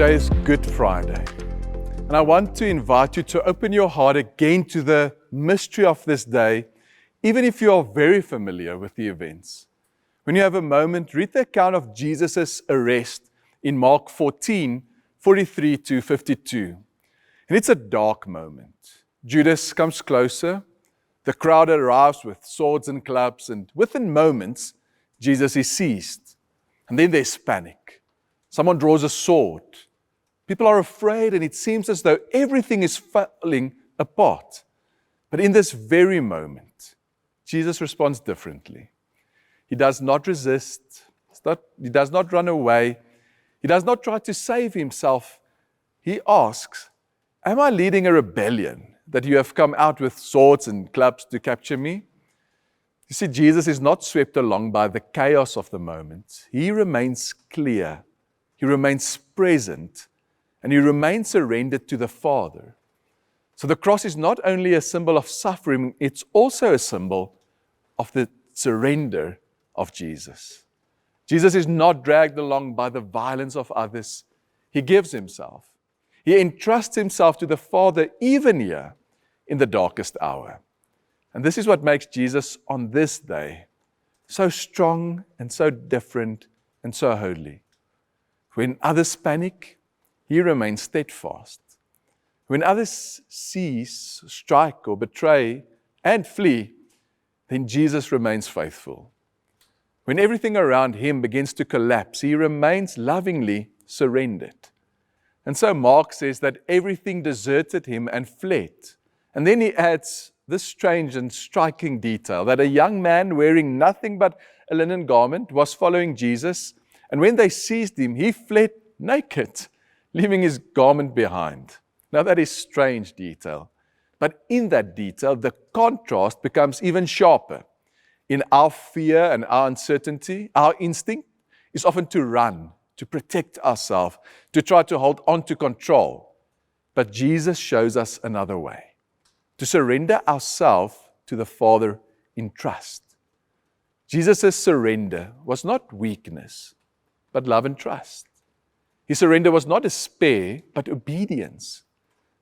Today is Good Friday, and I want to invite you to open your heart again to the mystery of this day, even if you are very familiar with the events. When you have a moment, read the account of Jesus' arrest in Mark 14, 43 to 52. And it's a dark moment. Judas comes closer, the crowd arrives with swords and clubs, and within moments, Jesus is seized. And then there's panic. Someone draws a sword. People are afraid, and it seems as though everything is falling apart. But in this very moment, Jesus responds differently. He does not resist. He does not run away. He does not try to save himself. He asks, "Am I leading a rebellion that you have come out with swords and clubs to capture me?" You see, Jesus is not swept along by the chaos of the moment. He remains clear. He remains present. And he remains surrendered to the Father. So the cross is not only a symbol of suffering, it's also a symbol of the surrender of Jesus. Jesus is not dragged along by the violence of others. He gives himself. He entrusts himself to the Father even here in the darkest hour. And this is what makes Jesus on this day so strong and so different and so holy. When others panic, he remains steadfast. When others cease, strike or betray and flee, then Jesus remains faithful. When everything around him begins to collapse, he remains lovingly surrendered. And so Mark says that everything deserted him and fled. And then he adds this strange and striking detail that a young man wearing nothing but a linen garment was following Jesus. And when they seized him, he fled naked, leaving his garment behind. Now that is strange detail. But in that detail, the contrast becomes even sharper. In our fear and our uncertainty, our instinct is often to run, to protect ourselves, to try to hold on to control. But Jesus shows us another way, to surrender ourselves to the Father in trust. Jesus' surrender was not weakness, but love and trust. His surrender was not despair, but obedience.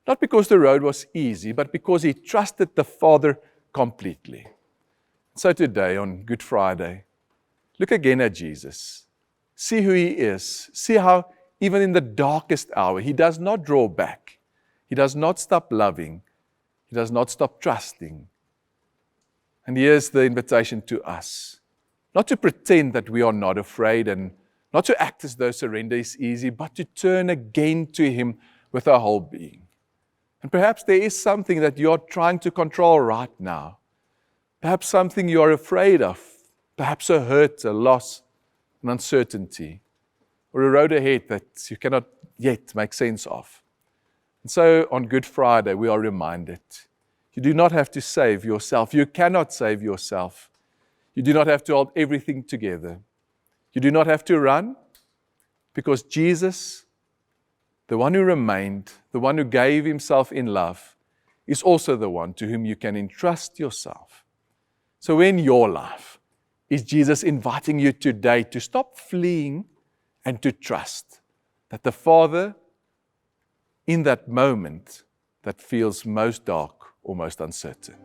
Not because the road was easy, but because he trusted the Father completely. So today, on Good Friday, look again at Jesus. See who he is. See how even in the darkest hour, he does not draw back. He does not stop loving. He does not stop trusting. And here's the invitation to us. Not to pretend that we are not afraid and not to act as though surrender is easy, but to turn again to him with our whole being. And perhaps there is something that you're trying to control right now. Perhaps something you're afraid of. Perhaps a hurt, a loss, an uncertainty, or a road ahead that you cannot yet make sense of. And so on Good Friday, we are reminded, you do not have to save yourself. You cannot save yourself. You do not have to hold everything together. You do not have to run, because Jesus, the one who remained, the one who gave himself in love, is also the one to whom you can entrust yourself. So in your life, is Jesus inviting you today to stop fleeing and to trust that the Father, in that moment that feels most dark or most uncertain,